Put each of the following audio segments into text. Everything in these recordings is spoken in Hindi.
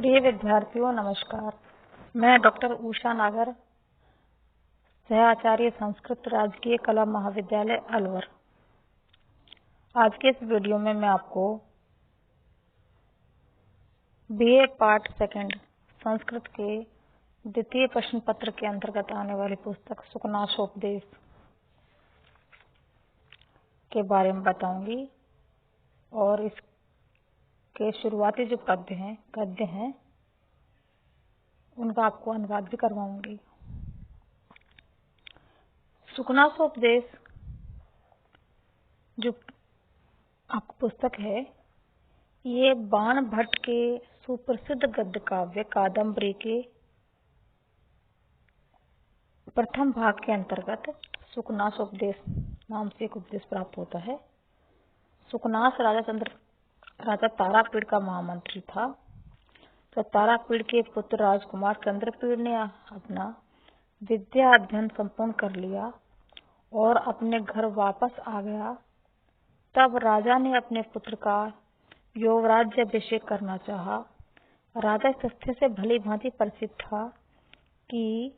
प्रिय विद्यार्थियों नमस्कार। मैं डॉक्टर उषा नागर, सहआचार्य संस्कृत, राजकीय कला महाविद्यालय अलवर। आज के इस वीडियो में मैं आपको बीए पार्ट सेकंड संस्कृत के द्वितीय प्रश्न पत्र के अंतर्गत आने वाली पुस्तक सुकनासोपदेश के बारे में बताऊंगी और इसके शुरुआती जो गद्य हैं उनका आपको अनुवाद भी करवाऊंगी। सुकनासोपदेश जो आपकी पुस्तक है, ये बाण भट्ट के सुप्रसिद्ध गद्य काव्य कादम्बरी के प्रथम भाग के अंतर्गत सुकनासोपदेश नाम से एक उपदेश प्राप्त होता है। सुकनास राजा तारापीड़ का महामंत्री था। तो तारापीड़ के पुत्र राजकुमार चंद्रपीड़ ने अपना विद्या अध्ययन संपूर्ण कर लिया और अपने घर वापस आ गया। तब राजा ने अपने पुत्र का युवराज्य अभिषेक करना चाहा। राजा इस तथ्य से भली भांति परिचित था कि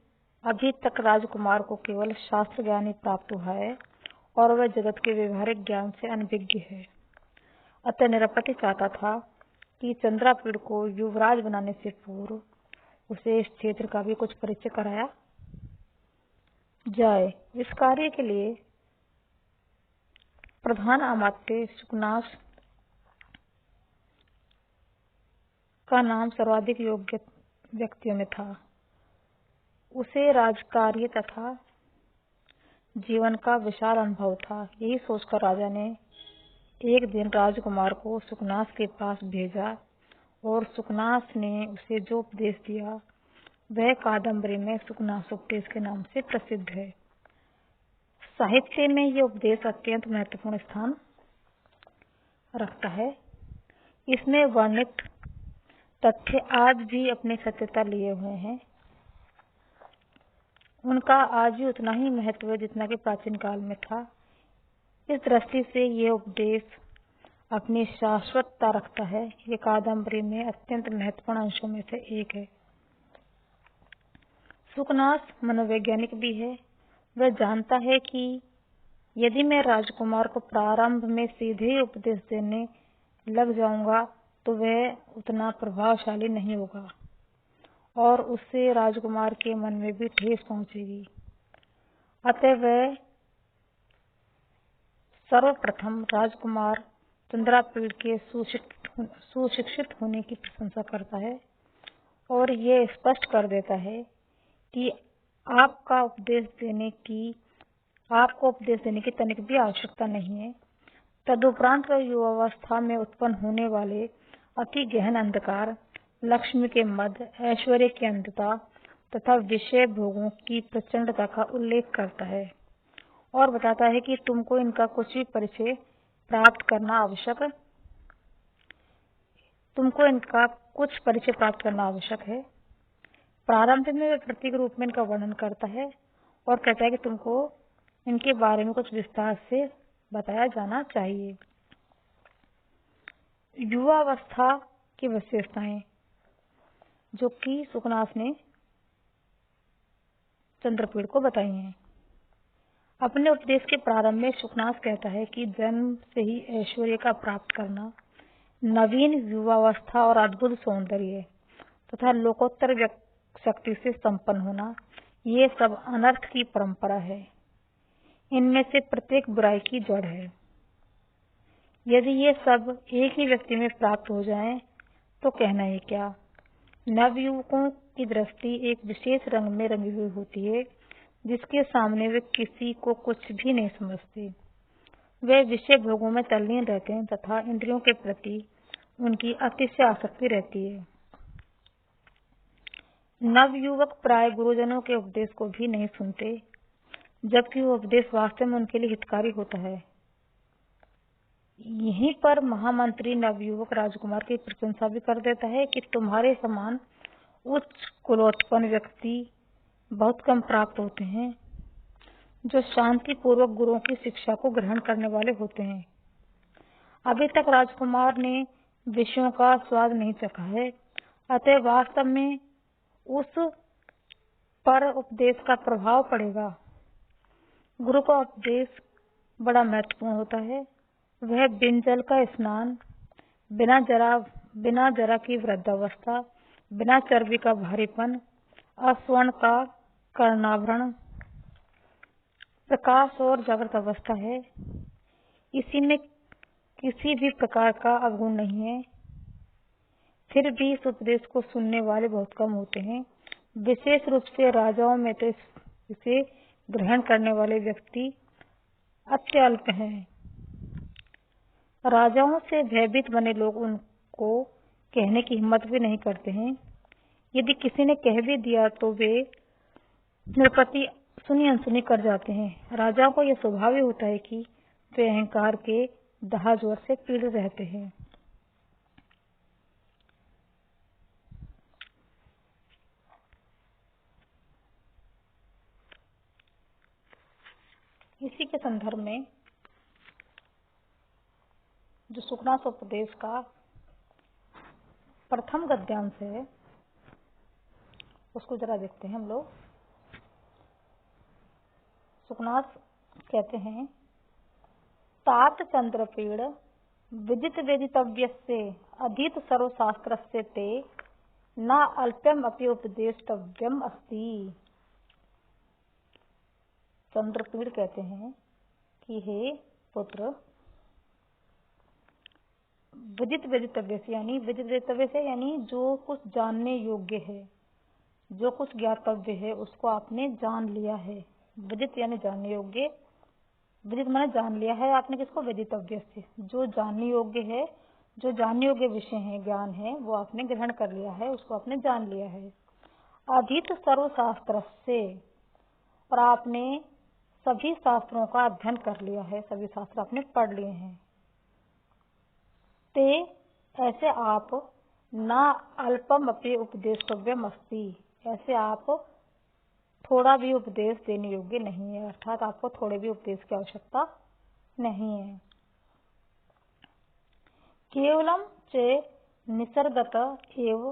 अभी तक राजकुमार को केवल शास्त्र ज्ञान ही प्राप्त हुआ है और वह जगत के व्यवहारिक ज्ञान से अनभिज्ञ है। अतः नृपति चाहता था कि चंद्रपीड़ को युवराज बनाने से पूर्व उसे इस क्षेत्र का भी कुछ परिचय कराया जाए। इस कार्य के लिए प्रधान अमात्य सुकनास का नाम सर्वाधिक योग्य व्यक्तियों में था। उसे राजकार्य तथा जीवन का विशाल अनुभव था। यही सोचकर राजा ने एक दिन राजकुमार को सुकनास के पास भेजा और सुकनास ने उसे जो उपदेश दिया वह कादम्बरी में सुकनासोपदेश के नाम से प्रसिद्ध है। साहित्य में यह उपदेश अत्यंत महत्वपूर्ण स्थान रखता है। इसमें वर्णित तथ्य आज भी अपनी सत्यता लिए हुए हैं। उनका आज भी उतना ही महत्व है जितना कि प्राचीन काल में था। इस दृष्टि से यह उपदेश अपनी शाश्वतता रखता है। ये कादम्बरी में अत्यंत महत्वपूर्ण अंशों में से एक है। सुकनास मनोवैज्ञानिक भी है। वह जानता है कि यदि मैं राजकुमार को प्रारंभ में सीधे ही उपदेश देने लग जाऊंगा तो वह उतना प्रभावशाली नहीं होगा और उससे राजकुमार के मन में भी ठेस पहुंचेगी। अतः वह सर्वप्रथम राजकुमार चंद्रपीड़ के सुशिक्षित होने की प्रशंसा करता है और यह स्पष्ट कर देता है कि आपको उपदेश देने की तनिक भी आवश्यकता नहीं है। तदुपरांत वह युवावस्था में उत्पन्न होने वाले अति गहन अंधकार, लक्ष्मी के मद, ऐश्वर्य की अंधता तथा विषय भोगों की प्रचंडता का उल्लेख करता है और बताता है कि तुमको इनका कुछ परिचय प्राप्त करना आवश्यक है। प्रारंभ में वह प्रतीक रूप में इनका वर्णन करता है और कहता है कि तुमको इनके बारे में कुछ विस्तार से बताया जाना चाहिए। युवावस्था की विशेषताएं जो कि सुकनास ने चंद्रपीड़ को बताई हैं। अपने उपदेश के प्रारंभ में सुकनास कहता है कि जन्म से ही ऐश्वर्य का प्राप्त करना, नवीन युवावस्था और अद्भुत सौंदर्य तथा लोकोत्तर शक्ति से संपन्न होना, ये सब अनर्थ की परंपरा है। इनमें से प्रत्येक बुराई की जड़ है। यदि ये सब एक ही व्यक्ति में प्राप्त हो जाएं, तो कहना ही क्या। नवयुवकों की दृष्टि एक विशेष रंग में रंगी हुई होती है जिसके सामने वे किसी को कुछ भी नहीं समझते। वे विषय भोगों में तल्लीन रहते हैं तथा इंद्रियों के प्रति उनकी अतिशय आसक्ति रहती है। नवयुवक प्राय गुरुजनों के उपदेश को भी नहीं सुनते, जबकि वो उपदेश वास्तव में उनके लिए हितकारी होता है। यहीं पर महामंत्री नवयुवक राजकुमार की प्रशंसा भी कर देता है कि तुम्हारे समान उच्च कुलोत्पन्न व्यक्ति बहुत कम प्राप्त होते हैं जो शांति पूर्वक गुरुओं की शिक्षा को ग्रहण करने वाले होते हैं। अभी तक राजकुमार ने विषयों का स्वाद नहीं चखा है, अतः वास्तव में उस पर उपदेश का प्रभाव पड़ेगा। गुरु का उपदेश बड़ा महत्वपूर्ण होता है। वह बिन जल का स्नान, बिना जरा की वृद्धावस्था, बिना चर्बी का भारीपन, अस्वर्ण का कर्णाभरण, प्रकाश और जागृत अवस्था है। इसी में किसी भी प्रकार का अवगुण नहीं है। फिर भी इस उपदेश को सुनने वाले बहुत कम होते हैं। विशेष रूप से राजाओं में तो इसे ग्रहण करने वाले व्यक्ति अत्यल्प हैं। राजाओं से भयभीत बने लोग उनको कहने की हिम्मत भी नहीं करते हैं। यदि किसी ने कह भी दिया तो वे निरपति सुनी अनसुनी कर जाते हैं। राजाओं को यह स्वभाव ही होता है कि वे अहंकार के दाह जोर से पीड़ित रहते हैं। इसी के संदर्भ में जो सुखनास उपदेश का प्रथम गद्यांश है उसको जरा देखते हैं हम लोग। सुखनास कहते हैं, तात चंद्रपीड़ विदित वेदितव्यस्य अधीत सर्वशास्त्रस्य ते न अल्प्यम अपि उपदेष्टव्यम अस्ति। चंद्रपीड़ कहते हैं कि हे पुत्र, विदित वेदितव्य से यानी विदित वेदितव्य से यानी जो कुछ जानने योग्य है, जो कुछ ज्ञातव्य है उसको आपने जान लिया है। विदित यानी जानने योग्य, विदित माने जान लिया है आपने किसको, वेदितव्य से। जो जानने योग्य है, जो जानने योग्य विषय है, ज्ञान है, वो आपने ग्रहण कर लिया है, उसको आपने जान लिया है। अधीत सर्वशास्त्र से, और आपने सभी शास्त्रों का अध्ययन कर लिया है, सभी शास्त्र आपने पढ़ लिए हैं। ते ऐसे आप ना अल्पम अपने उपदेशव्यम अस्ति, ऐसे आप थोड़ा भी उपदेश देने योग्य नहीं है, अर्थात आपको थोड़े भी उपदेश की आवश्यकता नहीं है। केवलम चे निसर्गत एव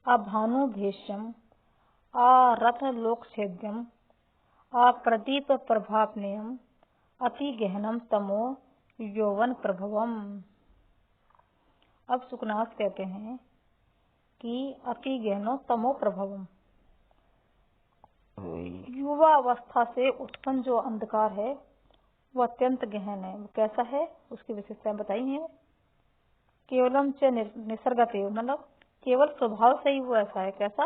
अभानुभेष्यम रत्नलोकछेद्यम प्रदीप प्रभापनेयम अति गहनम तमो यौवन प्रभवम। अब सुखनास कहते हैं कि अति गहनो तमो प्रभवम, युवा अवस्था से उत्पन्न जो अंधकार है वो अत्यंत गहन है। वो कैसा है, उसकी विशेषताएं बताई हैं। केवलम च निसर्गत, मतलब केवल स्वभाव से ही वो ऐसा है। कैसा,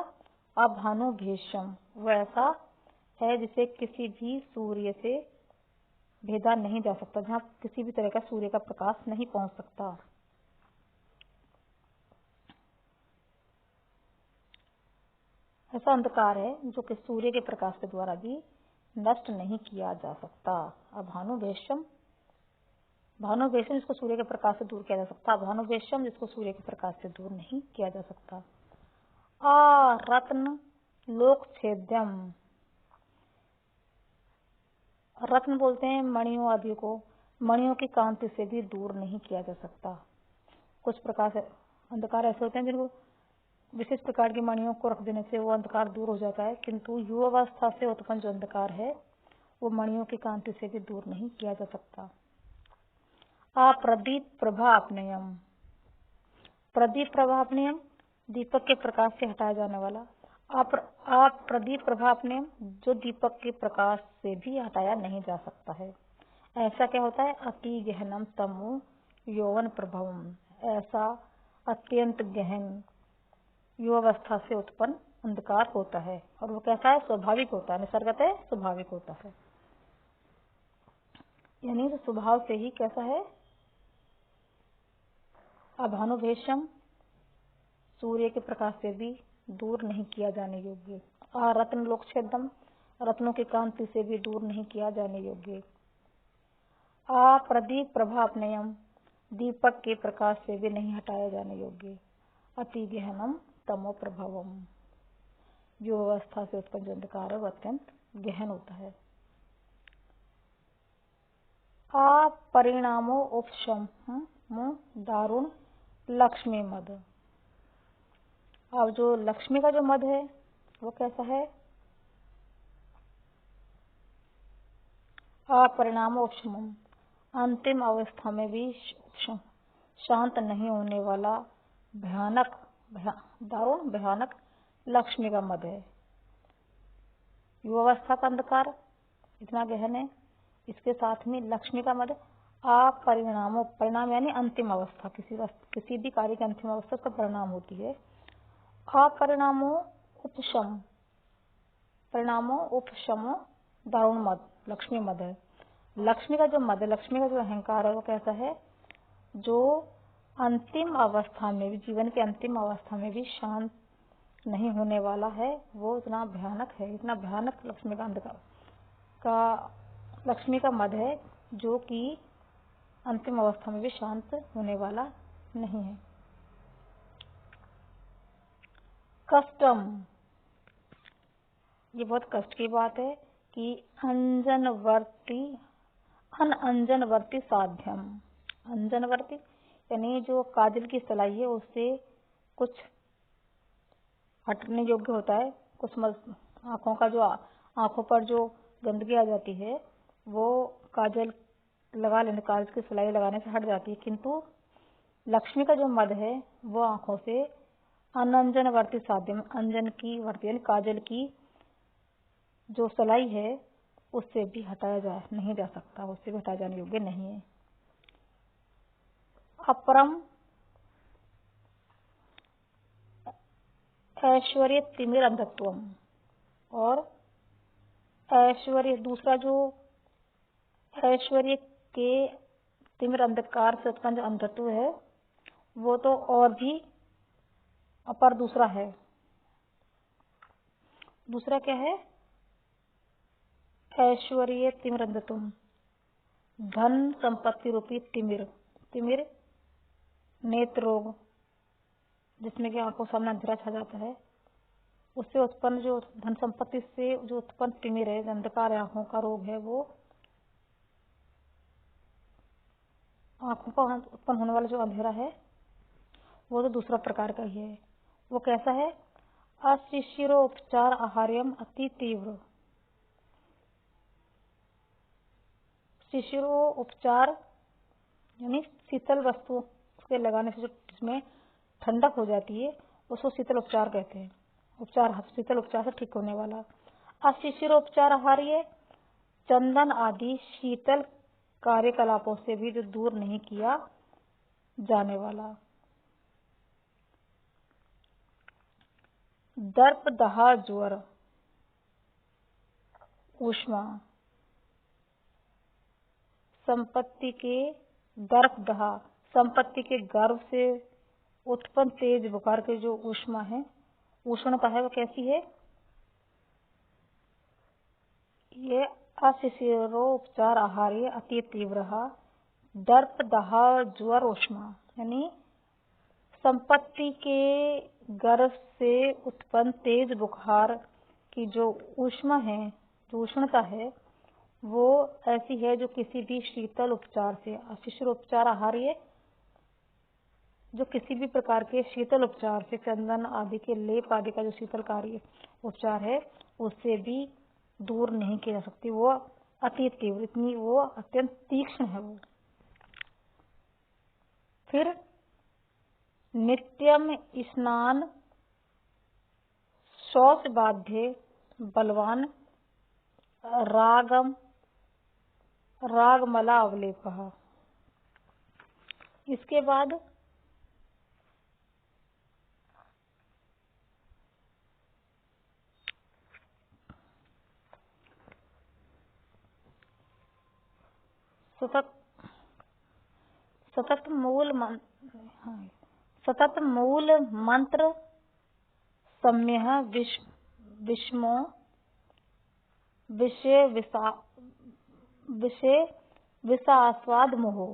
अभानुभेष्यम, वो ऐसा है जिसे किसी भी सूर्य से भेदा नहीं जा सकता, जहाँ किसी भी तरह का सूर्य का प्रकाश नहीं पहुंच सकता। ऐसा अंधकार है जो कि सूर्य के प्रकाश के द्वारा भी नष्ट नहीं किया जा सकता। अभानुभेष्यम, भानुभेष्यम जिसको सूर्य के प्रकाश से दूर किया जा सकता, भानुभेष्यम जिसको सूर्य के प्रकाश से दूर नहीं किया जा सकता। रत्न लोक छेद्यम, रत्न बोलते हैं मणियों आदि को, मणियों की कांति से भी दूर नहीं किया जा सकता। कुछ प्रकाश अंधकार ऐसे होते हैं जिनको विशेष प्रकार की मणियों को रख देने से वो अंधकार दूर हो जाता है, किंतु युवावस्था से उत्पन्न जो अंधकार है वो मणियों की कांति से भी दूर नहीं किया जा सकता। प्रदीप प्रभा अपनयम, प्रदीप प्रभा अपनयम दीपक के प्रकाश से हटाया जाने वाला। प्रदीप प्रभा अपनयम जो दीपक के प्रकाश से भी हटाया नहीं जा सकता है। ऐसा क्या होता है, अति गहनम तमो यौवन प्रभवम, ऐसा अत्यंत गहन युवावस्था से उत्पन्न अंधकार होता है। और वो कैसा है, स्वाभाविक होता है, निसर्गत है, स्वाभाविक होता है। यानी तो स्वभाव से ही कैसा है, अभानुभेष्यम, सूर्य के प्रकाश से भी दूर नहीं किया जाने योग्य। रत्न लोकछेदम, रत्नों की कांति से भी दूर नहीं किया जाने योग्य। प्रदीप प्रभा अपनयम, दीपक के प्रकाश से भी नहीं हटाया जाने योग्य। अति गहनम तमो प्रभावम, जो अवस्था से उत्पन्न जो अंधकार है वो अत्यंत गहन होता है। परिणामो उपशम दारुण लक्ष्मी मद, अब जो लक्ष्मी का जो मद है वो कैसा है? अपरिणाम उपशमम, अंतिम अवस्था में भी शांत नहीं होने वाला भयानक दारुण भयानक लक्ष्मी का मद है। युवावस्था का अंधकार इतना गहन है, इसके साथ में लक्ष्मी का मद अपरिणामो, परिणाम यानी अंतिम अवस्था, किसी भी कार्य की अंतिम अवस्था उसका परिणाम होती है। अपरिणामो उपशम, परिणामो उपशमो दारुण मद लक्ष्मी मद है। लक्ष्मी का जो मद है, लक्ष्मी का जो अहंकार है वो कैसा है? जो अंतिम अवस्था में भी, जीवन के अंतिम अवस्था में भी शांत नहीं होने वाला है, वो इतना भयानक है, इतना भयानक लक्ष्मी का अंधकार का लक्ष्मी का मद है जो कि अंतिम अवस्था में भी शांत होने वाला नहीं है। कष्टम, ये बहुत कष्ट की बात है कि अनअंजनवर्ती साध्यम, अंजनवर्ती यानी जो काजल की सलाई है उससे कुछ हटने योग्य होता है, कुछ आँखों का जो आँखों पर जो गंदगी आ जाती है वो काजल लगा लेने, काजल की सलाई लगाने से हट जाती है, किंतु लक्ष्मी का जो मद है वो आँखों से अनंजनवर्ती साध्यम, अंजन की वर्ती यानी काजल की जो सलाई है उससे भी हटाया नहीं जा सकता, उससे भी हटाया जाने योग्य नहीं है। अपरम ऐश्वर्य तिमिर अंधत्वम, और ऐश्वर्य दूसरा जो ऐश्वर्य के तिमिर अंधकार से उत्पन्न जो अंधत्व है वो तो और भी अपर दूसरा है। दूसरा क्या है? ऐश्वर्य तिमिर अंधत्वम, धन संपत्ति रूपी तिमिर, तिमिर नेत्र रोग जिसमें कि आंखों सामने अंधेरा छा जाता है, उससे उत्पन्न जो धन संपत्ति से जो उत्पन्न तिमिर है, अंधकार आंखों का रोग है, वो आंखों का उत्पन्न होने वाला जो अंधेरा है वो तो दूसरा प्रकार का ही है। वो कैसा है? अशिशिरोपचार आहार्यम अति तीव्र, शिशिरो उपचार यानी शीतल वस्तु उसके लगाने से जो जिसमें ठंडक हो जाती है उसको शीतल उपचार कहते हैं। उपचार शीतल उपचार से ठीक होने वाला। अशिशिरोपचार आहार्य, चंदन आदि शीतल कार्यकलापों से भी जो दूर नहीं किया जाने वाला। दर्प दहा ज्वर ऊष्मा, संपत्ति के दर्प दहा, संपत्ति के गर्भ से उत्पन्न तेज बुखार के जो ऊष्मा है, उष्णता है, वो कैसी है? ये अशिशिरोपचार आहार्य अति तीव्र दर्प दहा ज्वर ऊष्मा, यानी संपत्ति के गर्भ से उत्पन्न तेज बुखार की जो ऊष्मा है, जो उष्णता है, वो ऐसी है जो किसी भी शीतल उपचार से, अशिशिर उपचार आहार्य जो किसी भी प्रकार के शीतल उपचार से, चंदन आदि के लेप आदि का जो शीतल कार्य उपचार है उससे भी दूर नहीं की जा सकती, वो अति तीव्र, इतनी वो अत्यंत तीक्ष्ण है वो। फिर नित्यम स्नान शौच बाध्य बलवान रागमला अवलेप। इसके बाद सतत मूल मंत्र सम्यः विषमो विषय विषास्वाद मोहो।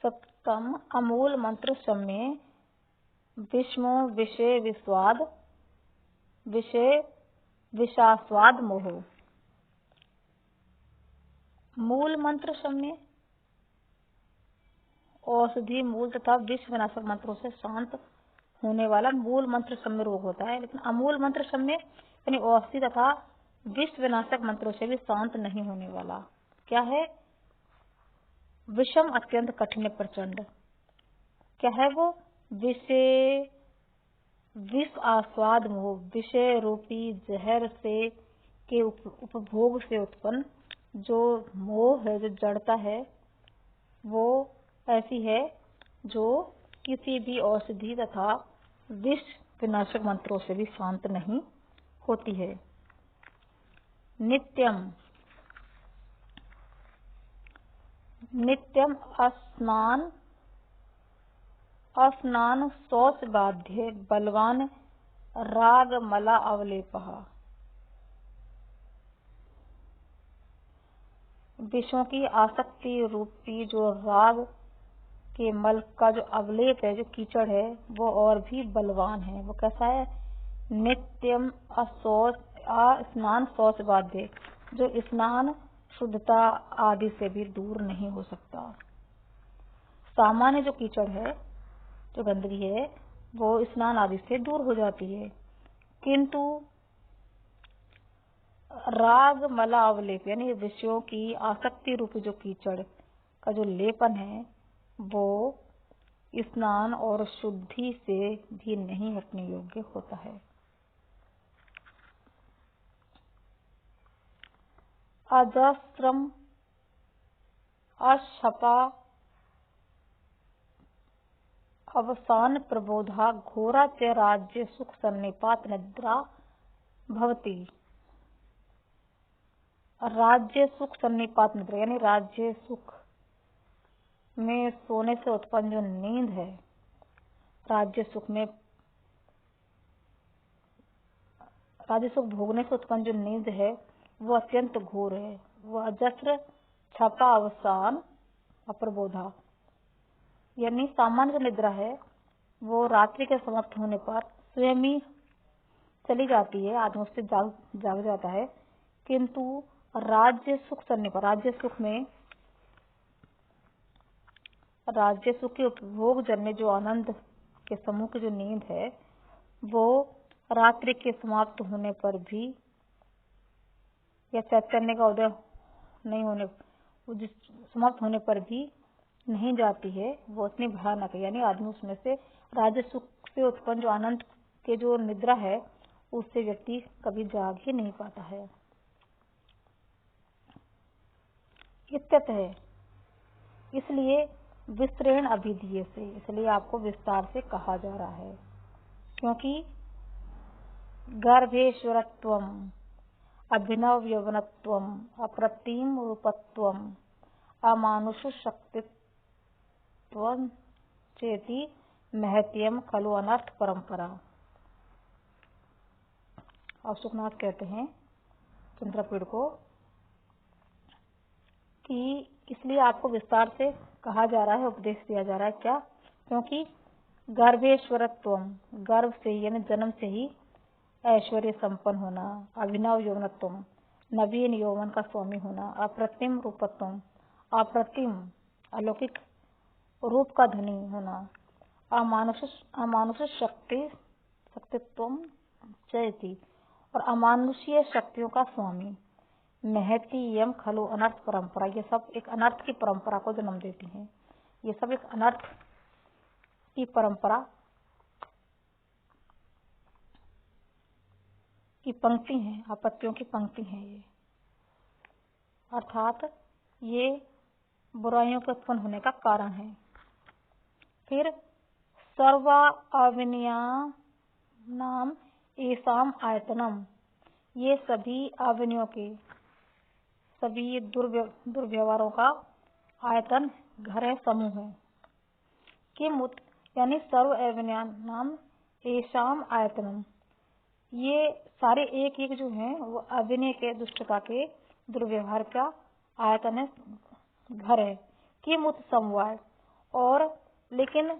सप्तम अमूल मंत्र सम्य विषमो विषय विषास्वाद मोहो। मूल मंत्र सम्य औषधि मूल तथा विष विनाशक मंत्रों से शांत होने वाला मूल मंत्र सम्य रोग होता है, लेकिन अमूल मंत्र सम्य यानी औषधि तथा विष विनाशक मंत्रों से भी शांत नहीं होने वाला क्या है? विषम अत्यंत कठिन प्रचंड। क्या है वो? विष आस्वाद मोह, विषय रूपी जहर से के उपभोग से उत्पन्न जो मोह है, जो जड़ता है, वो ऐसी है जो किसी भी औषधि तथा विष विनाशक मंत्रों से भी शांत नहीं होती है। नित्यम नित्यम स्नान शौच बाध्य बलवान राग मला अवलेपः। विषयों की आसक्ति रूपी जो राग के मल का जो अवलेप है, जो कीचड़ है, वो और भी बलवान है। वो कैसा है? नित्यम स्नान शौच बाध्य, जो स्नान शुद्धता आदि से भी दूर नहीं हो सकता। सामान्य जो कीचड़ है, जो गंदगी है, वो स्नान आदि से दूर हो जाती है, किंतु राग मला अवलेप यानी विषयों की आसक्ति रूपी जो कीचड़ का जो लेपन है, वो स्नान और शुद्धि से भी नहीं हटने योग्य होता है। अजस्रम अशपा अवसान प्रबोधा घोरा च राज्य सुख सन्निपात निद्रा भवती। राज्य सुख सन्निपात निद्रा यानी राज्य सुख में सोने से उत्पन्न जो नींद है, राज्य सुख भोगने से उत्पन्न जो नींद है, वो अत्यंत घोर है। वो अजस्र छपा अवसान अप्रबोधा यानी सामान्य जो निद्रा है, वो रात्रि के समाप्त होने पर स्वयं ही चली जाती है, आदमी उससे जाग जाता है, किंतु राज्य सुख करने पर राज्य सुख के उपभोग जन्य जो आनंद के समूह की जो नींद है, वो रात्रि के समाप्त होने पर भी या चैतन्य का उदय नहीं होने, समाप्त होने पर भी नहीं जाती है। वो इतनी भयानक है, यानी आदमी उसमें से राज्य सुख से उत्पन्न जो आनंद के जो निद्रा है, उससे व्यक्ति कभी जाग ही नहीं पाता है। इत्यत है, इसलिए विस्तृण अभिधीय से, इसलिए आपको विस्तार से कहा जा रहा है, क्योंकि गर्भेश्वरत्वम अभिनव यौवनत्वम अप्रतिम रूपत्वम अमानुष शक्तित्वम चेति महत्यम खलु अनर्थ परंपरा। और सुखनाथ कहते हैं चंद्रपीड़ को कि इसलिए आपको विस्तार से कहा जा रहा है, उपदेश दिया जा रहा है। क्या? क्योंकि गर्भेश्वरत्वम, गर्भ से यानी जन्म से ही ऐश्वर्य संपन्न होना, अभिनव यौवनत्वम नवीन यौवन का स्वामी होना, अप्रतिम रूपत्वम अप्रतिम अलौकिक रूप का धनी होना, अमानुष शक्तित्वम चेति और अमानुषीय शक्तियों का स्वामी, महती यम खलु अनर्थ परंपरा, ये सब एक अनर्थ की परंपरा को जन्म देती हैं। ये सब एक अनर्थ की परंपरा की पंक्ति है, आपत्तियों की पंक्ति है ये, अर्थात ये बुराइयों के उत्पन्न होने का कारण है। फिर सर्वा अविनया नाम एसाम आयतनम, ये सभी अविनयों के, सभी दुर्व्यवहारों का आयतन घर है, समूह है। किमुत यानी सर्व अविनया नाम एसाम आयतनम, ये सारे एक एक जो हैं वो अविनय के, दुष्टता के, दुर्व्यवहार का आयतन है, घर है। किमुत समवाय, और लेकिन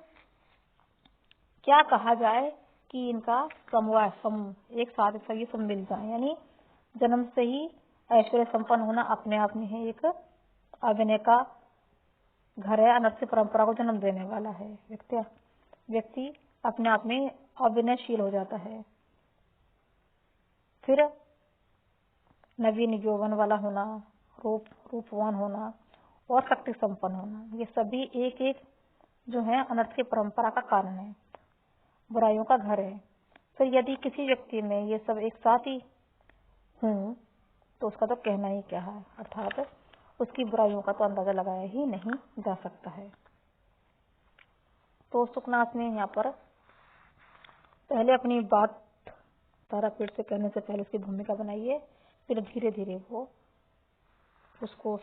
क्या कहा जाए कि इनका समवाय, समूह एक साथ सभी सब मिल जाए, यानी जन्म से ही ऐश्वर्य संपन्न होना अपने आप में है एक अविनय का घर है अनर्थ परंपरा को जन्म देने वाला है। व्यक्ति अपने आप में अविनयशील हो जाता है। फिर नवीन यौवन वाला होना, रूपवान होना और शक्ति संपन्न होना, ये सभी एक एक जो है अनर्थ की परंपरा का कारण है, बुराइयों का घर है। फिर यदि किसी व्यक्ति में ये सब एक साथ ही हूँ तो उसका तो कहना ही क्या है, अर्थात उसकी बुराइयों का तो अंदाजा लगाया ही नहीं जा सकता है। तो सुखनाथ ने यहाँ पर पहले अपनी बात तारापीठ से कहने से पहले उसकी भूमिका बनाई है, फिर धीरे धीरे वो उसको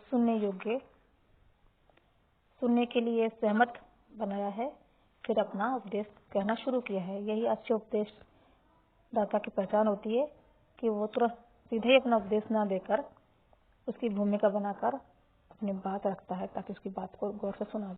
सुनने के लिए सहमत बनाया है, फिर अपना उपदेश कहना शुरू किया है। यही अच्छे उपदेश दाता की पहचान होती है कि वो तुरंत सीधे ही अपना उपदेश ना देकर उसकी भूमिका बनाकर अपनी बात रखता है ताकि उसकी बात को गौर से सुना